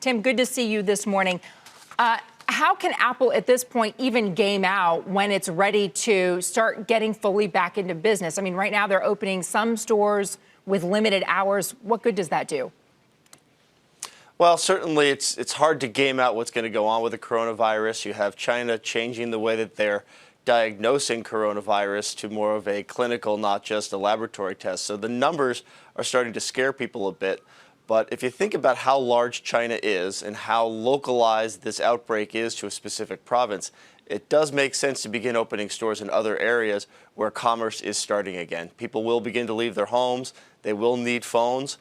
Tim, good to see you this morning. How can Apple at this point even game out when it's ready to start getting fully back into business? I mean, right now they're opening some stores with limited hours. What good does that do? Well, certainly it's hard to game out what's going to go on with the coronavirus. You have China changing the way that they're diagnosing coronavirus to more of a clinical, not just a laboratory test. So the numbers are starting to scare people a bit. But if you think about how large China is and how localized this outbreak is to a specific province, it does make sense to begin opening stores in other areas where commerce is starting again. People will begin to leave their homes. They will need phones.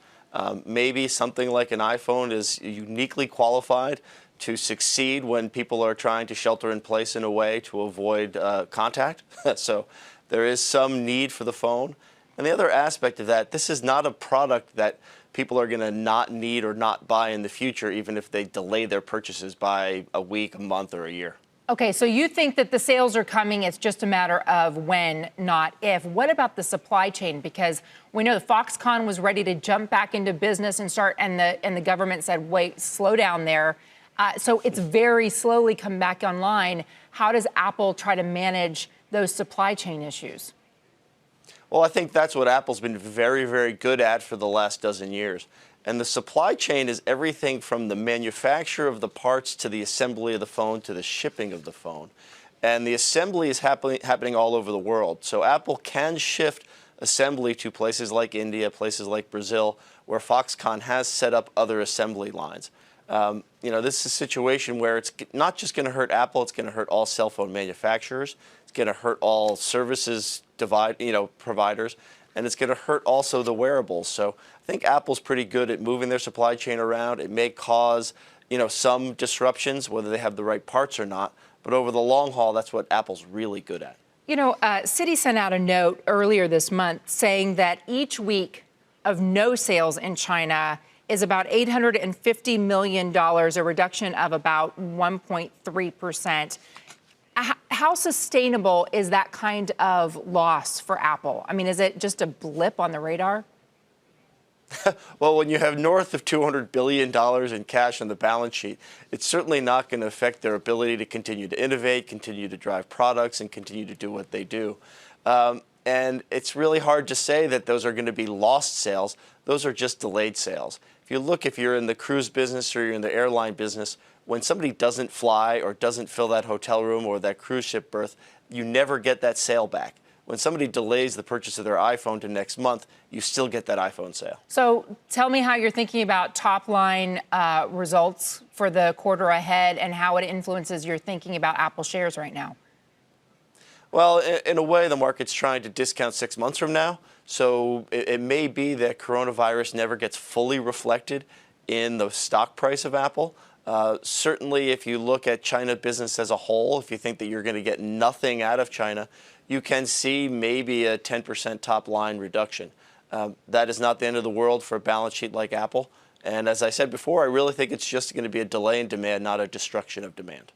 Maybe something like an iPhone is uniquely qualified to succeed when people are trying to shelter in place in a way to avoid contact. So there is some need for the phone. And the other aspect of that, this is not a product that people are going to not need or not buy in the future, even if they delay their purchases by a week, a month, or a year. Okay, so you think that the sales are coming, it's just a matter of when, not if. What about the supply chain? Because we know the Foxconn was ready to jump back into business and start, and the government said, wait, slow down there. So it's very slowly come back online. How does Apple try to manage those supply chain issues? Well, I think that's what Apple's been very, very good at for the last dozen years. And the supply chain is everything from the manufacture of the parts to the assembly of the phone to the shipping of the phone. And the assembly is happening all over the world. So Apple can shift assembly to places like India, places like Brazil, where Foxconn has set up other assembly lines. This is a situation where it's not just going to hurt Apple, it's going to hurt all cell phone manufacturers. It's going to hurt all services providers. And it's going to hurt also the wearables. So I think Apple's pretty good at moving their supply chain around. It may cause, some disruptions, whether they have the right parts or not. But over the long haul, that's what Apple's really good at. Citi sent out a note earlier this month saying that each week of no sales in China is about $850 million, a reduction of about 1.3%. How sustainable is that kind of loss for Apple? I mean, is it just a blip on the radar? Well, when you have north of $200 billion in cash on the balance sheet, it's certainly not going to affect their ability to continue to innovate, continue to drive products, and continue to do what they do. And it's really hard to say that those are going to be lost sales. Those are just delayed sales. If you're in the cruise business or you're in the airline business, when somebody doesn't fly or doesn't fill that hotel room or that cruise ship berth, you never get that sale back. When somebody delays the purchase of their iPhone to next month, you still get that iPhone sale. So tell me how you're thinking about top-line results for the quarter ahead and how it influences your thinking about Apple shares right now. Well, in a way, the market's trying to discount 6 months from now. So it may be that coronavirus never gets fully reflected in the stock price of Apple. Certainly, if you look at China business as a whole, if you think that you're going to get nothing out of China, you can see maybe a 10% top line reduction. That is not the end of the world for a balance sheet like Apple. And as I said before, I really think it's just going to be a delay in demand, not a destruction of demand.